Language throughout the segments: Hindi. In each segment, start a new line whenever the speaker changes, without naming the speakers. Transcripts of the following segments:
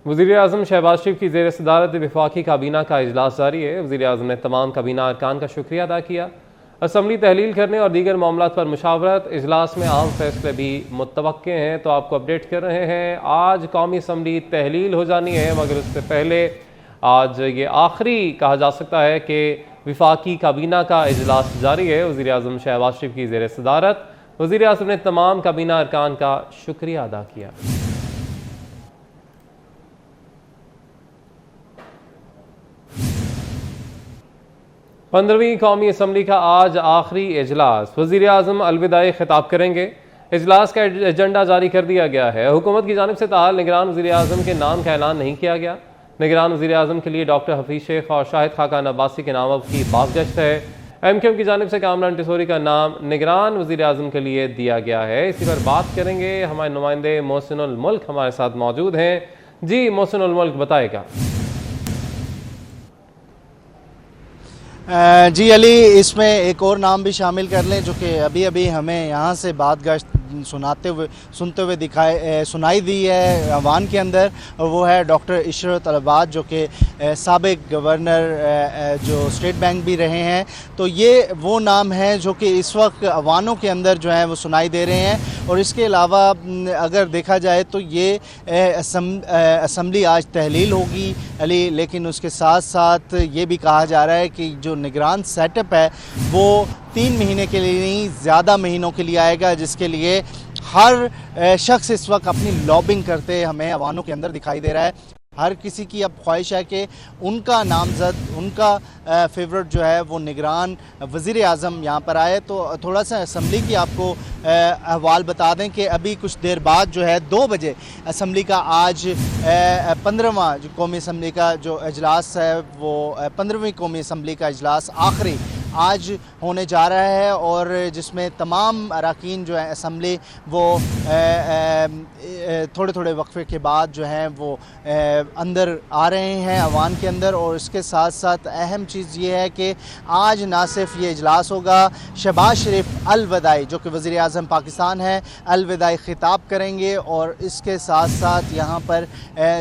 वज़ीर-ए-आज़म शहबाज शरीफ की ज़ेर सदारत वफाकी काबीना का इजलास जारी है। वज़ीर-ए-आज़म ने तमाम काबीना अरकान का शुक्रिया अदा किया। असम्बली तहलील करने और दीगर मामलात पर मुशावरत, इजलास में अहम फैसले भी मुतवक्के हैं, तो आपको अपडेट कर रहे हैं। आज कौमी असम्बली तहलील हो जानी है, मगर उससे पहले आज ये आखिरी कहा जा सकता है कि वफाकी काबीना का इजलास जारी है। वज़ीर-ए-आज़म शहबाज शरीफ की ज़ेर सदारत वज़ीर-ए-आज़म ने तमाम काबीना अरकान का शुक्रिया अदा किया। 15वीं कौमी असम्बली का आज आखिरी इजलास। वज़ीर-ए-आज़म अलविदाई खिताब करेंगे। इजलास का एजेंडा जारी कर दिया गया है। हुकूमत की जानिब से ताहाल निगरान वज़ीर-ए-आज़म के नाम का ऐलान नहीं किया गया। निगरान वज़ीर-ए-आज़म के लिए डॉक्टर हफीज़ शेख और शाहिद खाकान अब्बासी के नाम की बाज़गश्त है। MQM की जानिब से कामरान टिसोरी का नाम निगरान वज़ीर-ए-आज़म के लिए दिया गया है। इसी पर बात करेंगे, हमारे नुमाइंदे मोहसिनुल मुल्क हमारे साथ मौजूद हैं। जी मोहसिनुल मुल्क, बताएगा।
जी अली, इसमें एक और नाम भी शामिल कर लें जो कि अभी अभी हमें यहाँ से बातगश्त सुनते हुए सुनाई दी है अवान के अंदर, और वो है डॉक्टर इशरत अल-अब्बाद जो कि साबिक गवर्नर जो स्टेट बैंक भी रहे हैं। तो ये वो नाम है जो कि इस वक्त अवानों के अंदर जो है वो सुनाई दे रहे हैं। और इसके अलावा अगर देखा जाए तो ये असम्बली आज तहलील होगी अली, लेकिन उसके साथ साथ ये भी कहा जा रहा है कि जो निगरान सेटअप है वो 3 महीने के लिए नहीं, ज़्यादा महीनों के लिए आएगा, जिसके लिए हर शख्स इस वक्त अपनी लॉबिंग करते हमें अवानों के अंदर दिखाई दे रहा है। हर किसी की अब ख्वाहिश है कि उनका नामज़द, उनका फेवरेट जो है वो निगरान वज़ीर-ए-आज़म यहाँ पर आए। तो थोड़ा सा असम्बली की आपको अहवाल बता दें कि अभी कुछ देर बाद जो है 2 बजे असम्बली का आज 15वां कौमी असम्बली का जो इजलास है वो 15वीं कौमी असम्बली का इजलास आखिरी आज होने जा रहा है, और जिसमें तमाम अरकान जो है असम्बली वो थोड़े थोड़े वक्फे के बाद जो हैं वो अंदर आ रहे हैं अवान के अंदर। और इसके साथ साथ अहम चीज़ ये है कि आज ना सिर्फ ये इजलास होगा, शहबाज शरीफ अलविदाई जो कि वज़ीर-ए-आज़म पाकिस्तान है अलविदाई ख़िताब करेंगे, और इसके साथ साथ यहाँ पर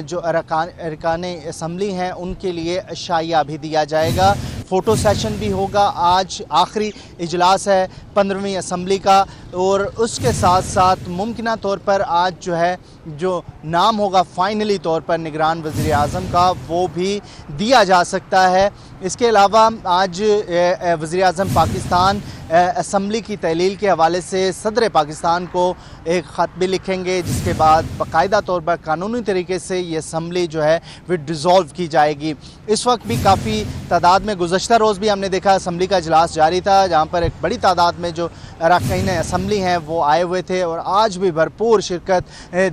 जो अरकान असम्बली हैं उनके लिए शाइया भी दिया जाएगा। फ़ोटो सेशन भी होगा। आज आखिरी इजलास है 15वीं असम्बली का, और उसके साथ साथ मुमकिना तौर पर आज जो है जो नाम होगा फ़ाइनली तौर पर निगरान वज़ीर-ए-आज़म का वो भी दिया जा सकता है। इसके अलावा आज वज़ीर-ए-आज़म पाकिस्तान असम्बली की तहलील के हवाले से सदर पाकिस्तान को एक ख़त भी लिखेंगे, जिसके बाद बाकायदा तौर पर कानूनी तरीके से ये असम्बली जो है वो डिज़ोल्व की जाएगी। इस वक्त भी काफ़ी तादाद में गुज़श्ता रोज़ भी हमने देखा असम्बली का इजलास जारी था, जहाँ पर एक बड़ी तादाद में जो अरकान असम्बली हैं वो आए हुए थे, और आज भी भरपूर शिरकत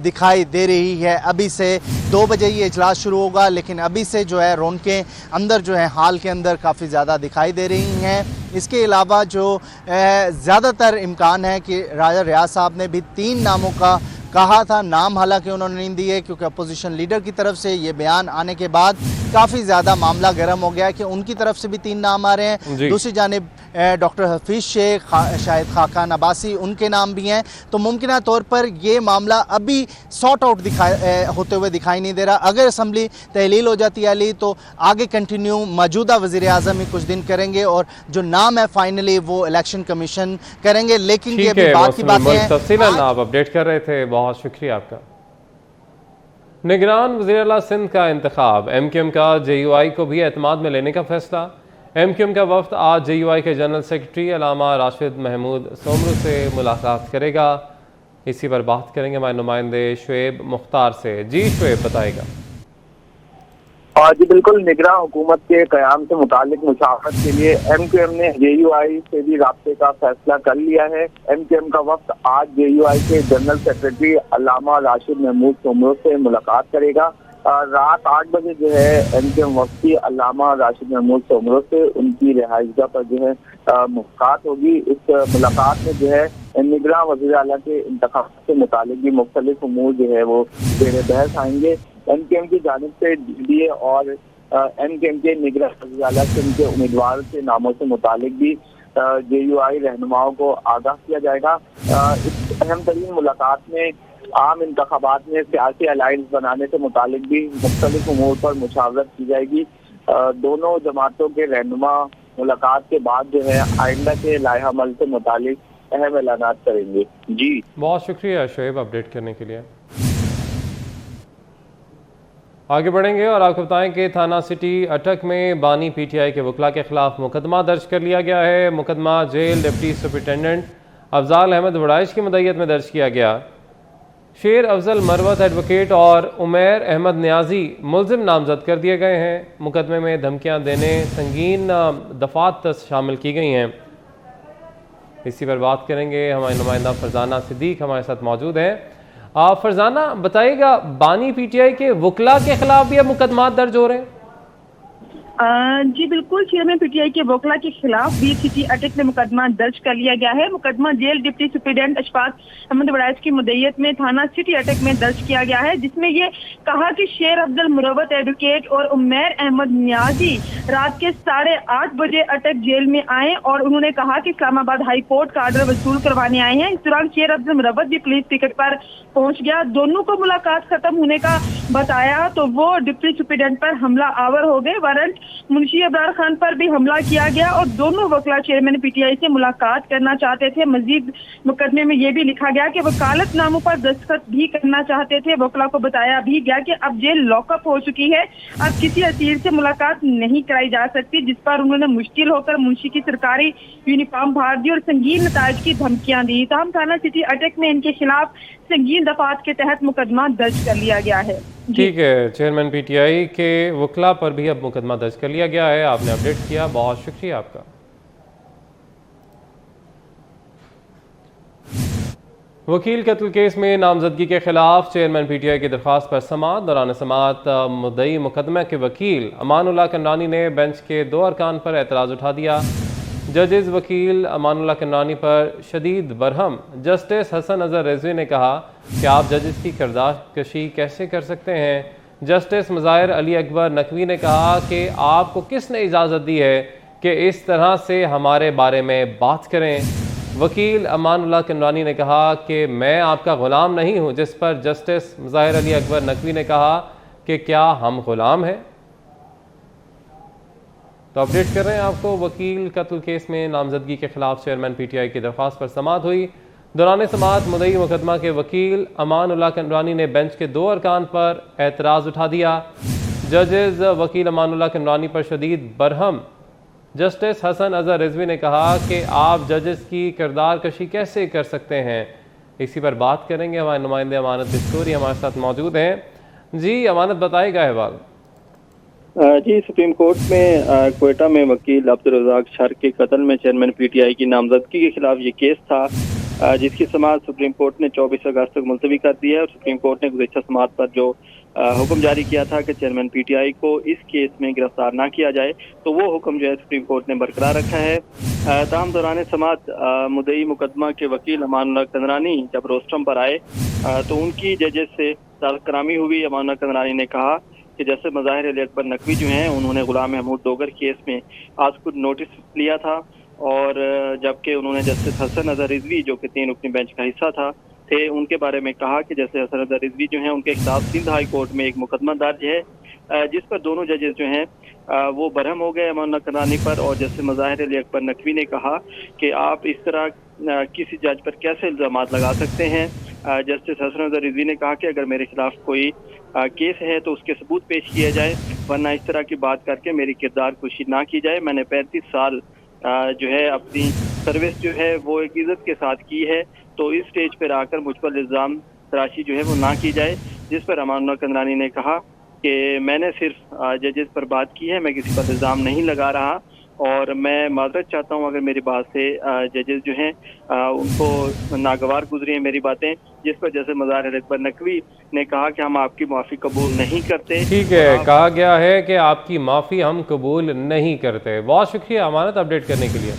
दिखाई दे रही है। अभी से 2 बजे ये इजलास शुरू होगा, लेकिन अभी से जो है रौनकें अंदर जो है हाल के अंदर काफ़ी ज़्यादा दिखाई दे रही हैं। इसके अलावा जो ज़्यादातर इम्कान है कि राजा रियाज साहब ने भी 3 नामों का कहा था, नाम हालांकि उन्होंने नहीं दिए क्योंकि अपोजिशन लीडर की तरफ से ये बयान आने के बाद काफ़ी ज़्यादा मामला गर्म हो गया कि उनकी तरफ से भी 3 नाम आ रहे हैं। दूसरी जानिब डॉक्टर हफीज़ शेख, शाहिद खाकान अब्बासी, उनके नाम भी हैं। तो मुमकिना तौर पर ये मामला अभी सॉर्ट आउट होते हुए दिखाई नहीं दे रहा। अगर असम्बली तहलील हो जाती है अली तो आगे कंटिन्यू मौजूदा वज़ीर-ए-आज़म ही कुछ दिन करेंगे, और जो नाम है फाइनली वो इलेक्शन कमीशन करेंगे। लेकिन ये अभी बात की बातें हैं।
तफसीलन आप अपडेट कर रहे थे, बहुत शुक्रिया आपका। निगरान वज़ीर-ए-आला सिंध का इंतखाब, MQM का JUI को भी एतमाद में लेने का फैसला। MQM का वफ्द आज JUI के जनरल सेक्रेटरी अल्लामा राशिद महमूद सोमरू से मुलाकात करेगा। इसी पर बात करेंगे हमारे नुमाइंदे शुएब मुख्तार से। जी शुएब, बताएगा।
जी बिल्कुल, निगरान हुकूमत के क़याम से मुतालिक मुशावरत के लिए MQM ने JUI से भी राब्ते का फैसला कर लिया है। MQM का वक्त आज JUI के जनरल सेक्रेटरी अल्लामा राशिद महमूद सोमरू से मुलाकात करेगा। रात 8 बजे जो है MQM वफ्ती अल्लामा राशिद महमूद सोमरू से उनकी रिहाइशगाह पर जो है मुलाकात होगी। इस मुलाकात में जो है निगरान वज़ीर आला के इंतखाब से मुतालिक भी मुख्तलिफ उमूर जो है वो ज़ेर बहस आएंगे। MQM की जानिब से DDA और MQM के निगरान वज़ीर आला सिंध के उम्मीदवार के नामों से मुतालिक भी JUI रहनुमाओं को आगाह किया जाएगा। इस अहम तरीन मुलाकात में आम इंतखाबात में सियासी अलायंस बनाने से मुतालिक भी मुख्तलिफ उमूर पर मुशावरत की जाएगी। दोनों जमातों के रहनुमा मुलाकात के बाद जो है आइंदा के लाइहा अमल से मुतालिक अहम ऐलानात करेंगे। जी
बहुत शुक्रिया शोएब अपडेट करने के लिए। आगे बढ़ेंगे और आपको बताएं कि थाना सिटी अटक में बानी पीटीआई के वकला के खिलाफ मुकदमा दर्ज कर लिया गया है। मुकदमा jail deputy superintendent Afzal Ahmad Waraich की मदय्यत में दर्ज किया गया। शेर अफजल मरवत एडवोकेट और उमैर अहमद न्याजी मुलजिम नामजद कर दिए गए हैं। मुकदमे में धमकियां देने संगीन दफात शामिल की गई हैं। इसी पर बात करेंगे, हमारी नुमाइंदा फरजाना सिद्दीक हमारे साथ मौजूद हैं। फरजाना बताइएगा, बानी पीटीआई के वकला के खिलाफ भी अब मुकदमा दर्ज हो रहे हैं?
जी बिल्कुल, चेयरमैन पीटीआई के वकला के खिलाफ भी सिटी अटक में मुकदमा दर्ज कर लिया गया है। मुकदमा jail deputy superintendent Ashfaq Ahmad Waraich की मुद्दईयत में थाना सिटी अटक में दर्ज किया गया है, जिसमें ये कहा कि शेर अफजल मुरवत एडवोकेट और उमैर अहमद न्याजी रात के 8:30 बजे अटक जेल में आए और उन्होंने कहा कि इस्लामाबाद हाई कोर्ट का ऑर्डर वसूल करवाने आए हैं। इस दौरान शेर अफजल मुरवत भी पुलिस टिकट पर पहुंच गया। दोनों को मुलाकात खत्म होने का बताया तो वो डिप्टी सुपरिटेंडेंट पर हमला आवर हो गए। वारंट मुंशी अब्रार खान पर भी हमला किया गया और दोनों वकला चेयरमैन पीटीआई से मुलाकात करना चाहते थे। मजीद मुकदमे में यह भी लिखा गया कि वकालतनामों पर दस्तखत भी करना चाहते थे। वकला को बताया भी गया कि अब जेल लॉकअप हो चुकी है, अब किसी असीर से मुलाकात नहीं कराई जा सकती, जिस पर उन्होंने मुश्किल होकर मुंशी की सरकारी यूनिफॉर्म फाड़ दी और संगीन नताज की धमकियां दी। तमाम थाना सिटी अटक में इनके खिलाफ संगीन दफात के तहत मुकदमा दर्ज कर लिया गया है।
ठीक है, चेयरमैन पीटीआई के वकला पर भी अब मुकदमा दर्ज कर लिया गया है। आपने अपडेट किया, बहुत शुक्रिया आपका। वकील कत्ल केस में नामजदगी के खिलाफ चेयरमैन पीटीआई की दरख्वास्त पर समाअत। दौरान समाअत मुद्दई मुकदमे के वकील अमानुल्लाह कन्नानी ने बेंच के 2 अरकान पर एतराज़ उठा दिया। जजेस वकील अमानुल्लाह कन्नानी पर शदीद बरहम जस्टिस हसन अजहर रिजवी ने कहा कि आप जजेस की किरदार कशी कैसे कर सकते हैं। जस्टिस मुज़ाहिर अली अकबर नकवी ने कहा कि आपको किसने इजाज़त दी है कि इस तरह से हमारे बारे में बात करें। वकील अमानुल्लाह कन्नानी ने कहा कि मैं आपका ग़ुलाम नहीं हूँ, जिस पर जस्टिस मुज़ाहिर अली अकबर नकवी ने कहा कि क्या हम ग़ुलाम हैं। तो अपडेट कर रहे हैं आपको, वकील कत्ल केस में नामजदगी के खिलाफ चेयरमैन पीटीआई की दरख्वास्त पर समाअत हुई। दौरान समाअत मुद्दई मुकदमा के वकील अमानुल्लाह कन्नानी ने बेंच के 2 अरकान पर एतराज़ उठा दिया। जजेस वकील अमानुल्लाह कन्नानी पर शदीद बरहम जस्टिस हसन अजहर रिजवी ने कहा कि आप जजेस की किरदार कशी कैसे कर सकते हैं। इसी पर बात करेंगे, हमारे नुमाइंदे अमानत बिस्कोरी हमारे साथ मौजूद हैं। जी अमानत, बताएगा अहवाल।
जी, सुप्रीम कोर्ट में क्वेटा में वकील अब्दुल रज़ाक शर के कत्ल में चेयरमैन पीटीआई की नामजदगी के खिलाफ ये केस था, जिसकी समाअत सुप्रीम कोर्ट ने 24 अगस्त तक मुलतवी कर दी है। और सुप्रीम कोर्ट ने गुज़िश्ता समाअत पर जो हुक्म जारी किया था कि चेयरमैन पीटीआई को इस केस में गिरफ्तार ना किया जाए, तो वो हुक्म जो है सुप्रीम कोर्ट ने बरकरार रखा है। ताहम दौरान समाअत मुद्दई मुकदमा के वकील अमानुल्लाह कन्नानी जब रोस्टम पर आए तो उनकी जजेस से ताल्लुक़ करामी हुई। अमानुल्लाह कन्नानी ने कहा कि जैसे मुज़ाहिर अली अकबर नकवी जो हैं उन्होंने गुलाम महमूद डोगर केस में आज खुद नोटिस लिया था, और जबकि उन्होंने जस्टिस हसन अजहर रिजवी जो कि 3 रुकनी बेंच का हिस्सा थे उनके बारे में कहा कि जैसे हसन अजहर रिजवी जो हैं उनके खिलाफ सिंध हाई कोर्ट में एक मुकदमा दर्ज है, जिस पर दोनों जजेस जो हैं वो बरहम हो गए अमानुल्लाह कन्नानी पर। और जैसे मुज़ाहिर अली अकबर नकवी ने कहा कि आप इस तरह किसी जज पर कैसे इल्ज़ाम लगा सकते हैं। जस्टिस हसन अजहर रिजवी ने कहा कि अगर मेरे खिलाफ कोई केस है तो उसके सबूत पेश किए जाए, वरना इस तरह की बात करके मेरी किरदार कुशी ना की जाए। मैंने 35 साल जो है अपनी सर्विस जो है वो एक इज़्ज़त के साथ की है, तो इस स्टेज पर आकर मुझ पर इल्ज़ाम तराशी जो है वो ना की जाए। जिस पर अमानुल्लाह कन्नानी ने कहा कि मैंने सिर्फ जजेस पर बात की है, मैं किसी पर इल्ज़ाम नहीं लगा रहा, और मैं माजरत चाहता हूँ अगर मेरी बात से जजेस जो हैं उनको नागवार गुजरी हैं मेरी बातें। जिस पर जैसे मुज़ाहिर अली अकबर नकवी ने कहा कि हम आपकी माफ़ी कबूल नहीं करते।
ठीक है, कहा गया है कि आपकी माफ़ी हम कबूल नहीं करते। बहुत शुक्रिया अमानत अपडेट करने के लिए।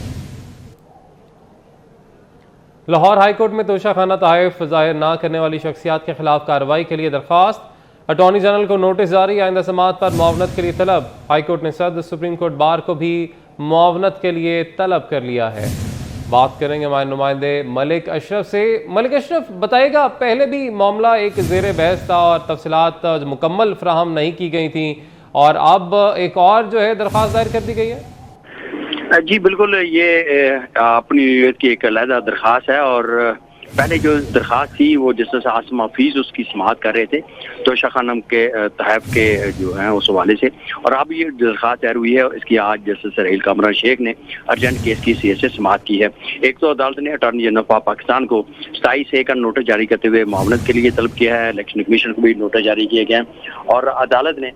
लाहौर हाईकोर्ट में तोशाखाना तहफ़ ज़ाहिर ना करने वाली शख्सियात के खिलाफ कार्रवाई के लिए दरख्वास्त। अटॉर्नी जनरल को नोटिस जारी, आइंदा समाअत पर मुआवनत के लिए तलब। हाईकोर्ट ने सदर सुप्रीम कोर्ट बार को भी मुआवनत के लिए तलब कर लिया है। बात करेंगे हमारे नुमाइंदे मलिक अशरफ से। मलिक अशरफ, बताइएगा, पहले भी मामला एक ज़ेर बहस था और तफसीलात मुकम्मल फ्राहम नहीं की गई थी और अब एक और जो है दरख्वास्त दायर कर दी गई है।
जी बिल्कुल, ये अपनी नीयत की एक अलहदा दरख्वास्त है और पहले जो दरख्वास्त थी वो जस्टिस आसिम हफीज उसकी समाअत कर रहे थे तो शखानम के तहफ़ के जो हैं उस हवाले से, और अब ये दरख्वास्त दायर हुई है। इसकी आज जस्टिस रहील कामरान शेख ने अर्जेंट केस की सीएस से समाअत की है। एक तो अदालत ने अटॉर्नी जनरल ऑफ पाकिस्तान को 27A का नोटिस जारी करते हुए मामलत के लिए तलब किया है। इलेक्शन कमीशन को भी नोटिस जारी किए गए हैं और अदालत ने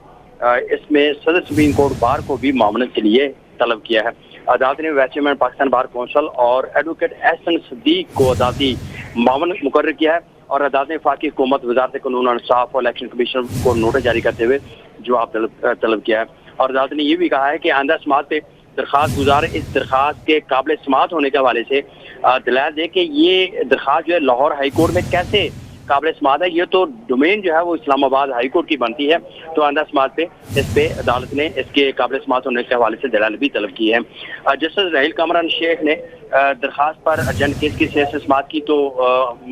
इसमें सदर सुप्रीम कोर्ट बार को भी मामलत के लिए तलब किया है। अदालत ने vice chairman Pakistan bar council और एडवोकेट एहसन सदीक को अदालती मामलत मुकर्रर किया है और अदालत ने वफाकी हुकूमत, वजारत कानून और इंसाफ और इलेक्शन कमीशन को नोटिस जारी करते हुए जवाब तलब किया है। और अदालत ने यह भी कहा है कि आइंदा समाअत पे दरख्वास्त गुजार इस दरख्वास्त के काबिल समाअत होने के हवाले से दलाइल दे कि ये दरख्वास्त जो है लाहौर हाई कोर्ट में कैसे काबिल समाअत है। ये तो डोमेन जो है वो इस्लामाबाद हाई कोर्ट की बनती है, तो आइंदा समाअत पे इस पे अदालत ने इसके काबिल समाअत होने के हवाले से दलाइल भी तलब की है। जस्टिस रहील कामरान शेख ने दरख्वास्त पर अर्जेंट केस की सीएस से समाअत की तो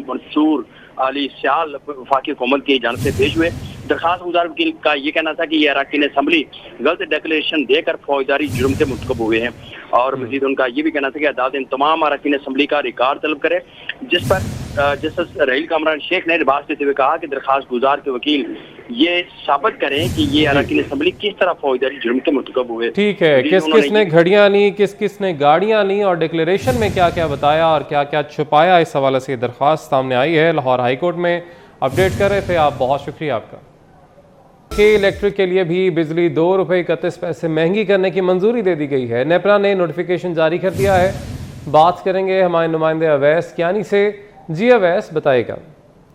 मंसूर अली सियाल वफाकी हुकूमत की जानिब से पेश हुए। दरख्वास्त गुजार वकील का ये कहना था कि ये अरकान असम्बली गलत डिक्लेरेशन देकर फौजदारी जुर्म के मुर्तकब हुए हैं और मजीद उनका ये भी कहना था कि अदालत इन तमाम अरकान असम्बली का रिकॉर्ड तलब करे, जिस पर जस्टिस रहील कामरान शेख ने रिबास देते हुए कहा कि दरख्वास्त गुजार के वकील ये साबित करें कि ये अरकान असम्बली किस तरह फौजदारी जुर्म के मुर्तकब हुए।
ठीक है, किस किसने घड़ियां ली, किस किसने गाड़ियां ली और डिक्लेरेशन में क्या क्या बताया और क्या क्या छुपाया, इस हवाले से दरख्वास्त सामने आई है। लाहौर हाई कोर्ट में अपडेट कर रहे थे आप, बहुत शुक्रिया आपका। के इलेक्ट्रिक के लिए भी बिजली ₹2.31 महंगी करने की मंजूरी दे दी गई है। नेपरा ने नोटिफिकेशन जारी कर दिया है। बात करेंगे हमारे नुमाइंदे अवैस कियानी से। जी अवैस, बताइएगा।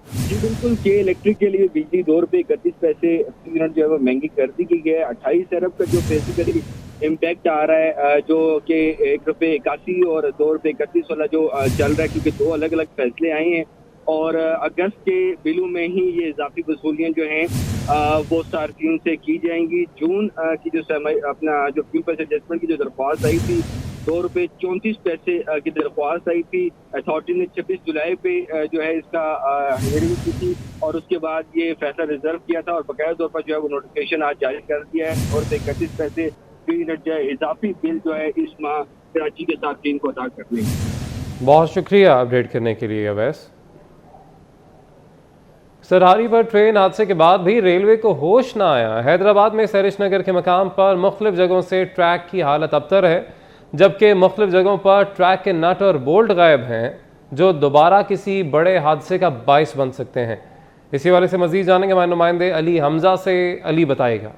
जी बिल्कुल, के इलेक्ट्रिक के लिए बिजली ₹2.31 यूनिट जो है वो महंगी कर दी गई है। 28 अरब का जो बेसिकली इम्पैक्ट आ रहा है जो कि ₹1.81 और ₹2.31 वाला जो चल रहा है, क्योंकि दो अलग अलग फैसले आए हैं और अगस्त के बिलों में ही ये इजाफी वसूलियाँ जो हैं वो सार्फिन से की जाएंगी। जून की जो अपना जो फ्यूल प्राइस एडजस्टमेंट की जो दरख्वास्त आई थी ₹2.34 की दरख्वास्त आई थी। अथॉरिटी ने 26 जुलाई पे जो है इसका हियरिंग की थी और उसके बाद ये फैसला रिजर्व किया था और बाकायदा तौर पर जो है वो नोटिफिकेशन आज जारी कर दिया है। ₹2.31 यूनिट जो है इजाफी बिल जो है इस माह कराची के सार्फिन को अदा करने।
बहुत शुक्रिया अपडेट करने के लिए अवैस। सरहारी पर ट्रेन हादसे के बाद भी रेलवे को होश ना आया। हैदराबाद में सैरिश नगर के मकाम पर मुख्तलिफ जगहों से ट्रैक की हालत अबतर है, जबकि मुख्तलिफ जगहों पर ट्रैक के नट और बोल्ट गायब हैं, जो दोबारा किसी बड़े हादसे का बाइस बन सकते हैं। इसी वाले से मजीद जानेंगे हमारे नुमाइंदे अली हमजा से। अली, बताएगा।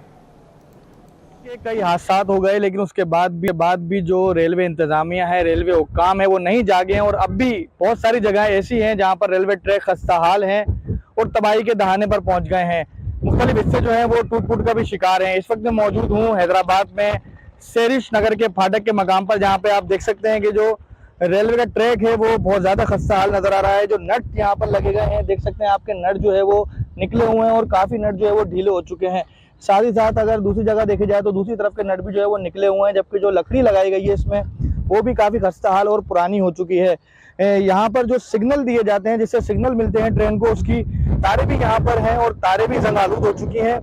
कई हादसा हो गए लेकिन उसके बाद भी जो रेलवे इंतजामिया है, रेलवे हुक्काम है, वो नहीं जागे हैं और अब भी बहुत सारी जगहें ऐसी हैं जहाँ पर रेलवे ट्रैक खस्ता हाल हैं और तबाही के दहाने पर पहुंच गए हैं। मुख्तलिफ हिस्से जो हैं वो टूट फूट का भी शिकार हैं। इस वक्त मैं मौजूद हूँ हैदराबाद में सैरिश नगर के फाटक के मकाम पर, जहाँ पे आप देख सकते हैं कि जो रेलवे का ट्रैक है वो बहुत ज़्यादा खस्ता हाल नज़र आ रहा है। जो नट यहाँ पर लगे गए हैं, देख सकते हैं आपके नट जो है वो निकले हुए हैं और काफ़ी नट जो है वो ढीले हो चुके हैं। साथ ही साथ अगर दूसरी जगह देखी जाए तो दूसरी तरफ के नट भी जो है वो निकले हुए हैं, जबकि जो लकड़ी लगाई गई है इसमें वो भी काफ़ी खस्ता हाल और पुरानी हो चुकी है। यहाँ पर जो सिग्नल दिए जाते हैं, जिससे सिग्नल मिलते हैं ट्रेन को, उसकी तारें भी यहाँ पर हैं और तारें भी जंग आलूद हो चुकी हैं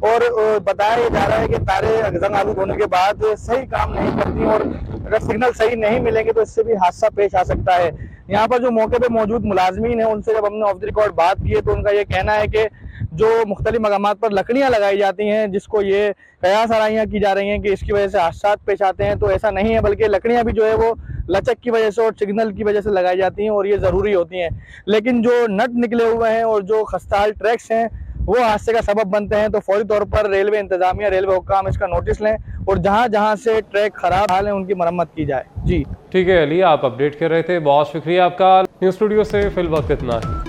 और बताया जा रहा है कि तारें जंग आलूद होने के बाद सही काम नहीं करती और अगर सिग्नल सही नहीं मिलेंगे तो इससे भी हादसा पेश आ सकता है। यहाँ पर जो मौके पे मौजूद मुलाजमीन हैं, उनसे जब हमने ऑफ द रिकॉर्ड बात की है तो उनका ये कहना है कि जो मुख्तलिफ मकामात पर लकड़ियाँ लगाई जाती हैं, जिसको ये कयास आराइयाँ की जा रही हैं कि इसकी वजह से हादसा पेश आते हैं, तो ऐसा नहीं है, बल्कि लकड़ियाँ भी जो है वो लचक की वजह से और सिग्नल की वजह से लगाई जाती हैं और ये ज़रूरी होती हैं। लेकिन जो नट निकले हुए हैं और जो खस्ताहाल ट्रैक्स हैं वो हादसे का सबब बनते हैं, तो फौरी तौर पर रेलवे इंतजामिया, रेलवे हुक्काम इसका नोटिस लें और जहाँ जहाँ से ट्रैक खराब हाल है उनकी मरम्मत की जाए। जी
ठीक है अली, आप अपडेट कर रहे थे, बहुत शुक्रिया आपका। न्यूज़ स्टूडियो से फिल वक्त इतना है।